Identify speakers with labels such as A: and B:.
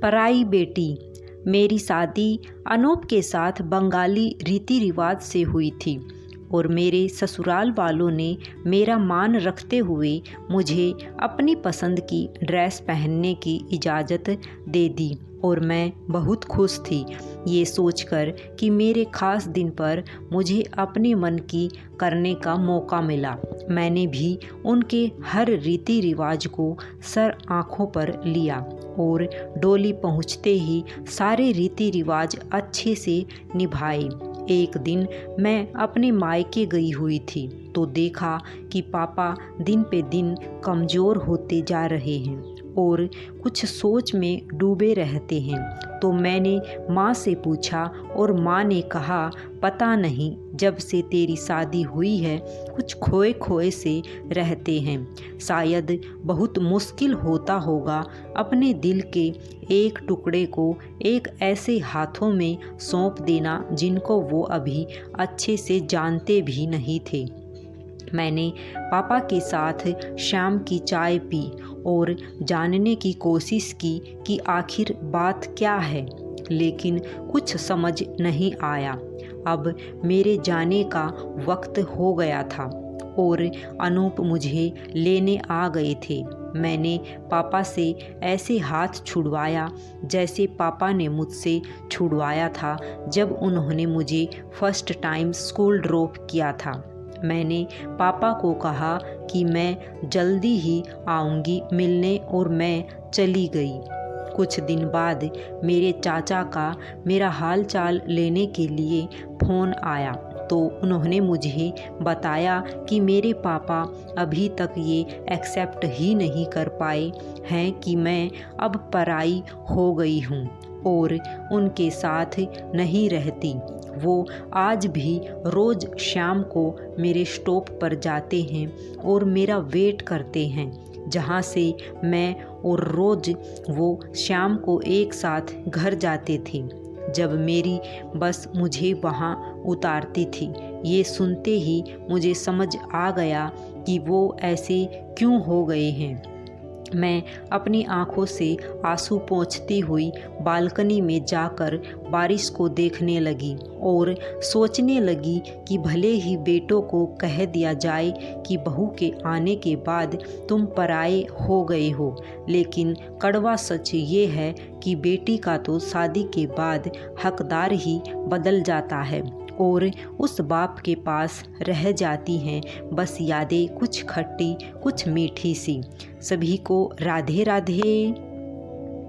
A: पराई बेटी। मेरी शादी अनूप के साथ बंगाली रीति रिवाज से हुई थी और मेरे ससुराल वालों ने मेरा मान रखते हुए मुझे अपनी पसंद की ड्रेस पहनने की इजाज़त दे दी और मैं बहुत खुश थी ये सोचकर कि मेरे ख़ास दिन पर मुझे अपने मन की करने का मौका मिला। मैंने भी उनके हर रीति रिवाज को सर आँखों पर लिया और डोली पहुँचते ही सारे रीति रिवाज अच्छे से निभाए। एक दिन मैं अपने मायके गई हुई थी तो देखा कि पापा दिन पे दिन कमज़ोर होते जा रहे हैं और कुछ सोच में डूबे रहते हैं। तो मैंने माँ से पूछा और माँ ने कहा, पता नहीं, जब से तेरी शादी हुई है कुछ खोए खोए से रहते हैं। शायद बहुत मुश्किल होता होगा अपने दिल के एक टुकड़े को एक ऐसे हाथों में सौंप देना जिनको वो अभी अच्छे से जानते भी नहीं थे। मैंने पापा के साथ शाम की चाय पी और जानने की कोशिश की कि आखिर बात क्या है, लेकिन कुछ समझ नहीं आया। अब मेरे जाने का वक्त हो गया था और अनूप मुझे लेने आ गए थे। मैंने पापा से ऐसे हाथ छुड़वाया जैसे पापा ने मुझसे छुड़वाया था जब उन्होंने मुझे फर्स्ट टाइम स्कूल ड्रॉप किया था। मैंने पापा को कहा कि मैं जल्दी ही आऊँगी मिलने और मैं चली गई। कुछ दिन बाद मेरे चाचा का मेरा हाल चाल लेने के लिए फ़ोन आया तो उन्होंने मुझे बताया कि मेरे पापा अभी तक ये एक्सेप्ट ही नहीं कर पाए हैं कि मैं अब पराई हो गई हूँ और उनके साथ नहीं रहती। वो आज भी रोज़ शाम को मेरे स्टॉप पर जाते हैं और मेरा वेट करते हैं, जहाँ से मैं और रोज़ वो शाम को एक साथ घर जाते थे जब मेरी बस मुझे वहाँ उतारती थी। ये सुनते ही मुझे समझ आ गया कि वो ऐसे क्यों हो गए हैं। मैं अपनी आँखों से आंसू पोंछती हुई बालकनी में जाकर बारिश को देखने लगी और सोचने लगी कि भले ही बेटों को कह दिया जाए कि बहू के आने के बाद तुम पराए हो गए हो, लेकिन कड़वा सच ये है कि बेटी का तो शादी के बाद हकदार ही बदल जाता है और उस बाप के पास रह जाती हैं बस यादें, कुछ खट्टी कुछ मीठी सी। सभी को राधे राधे।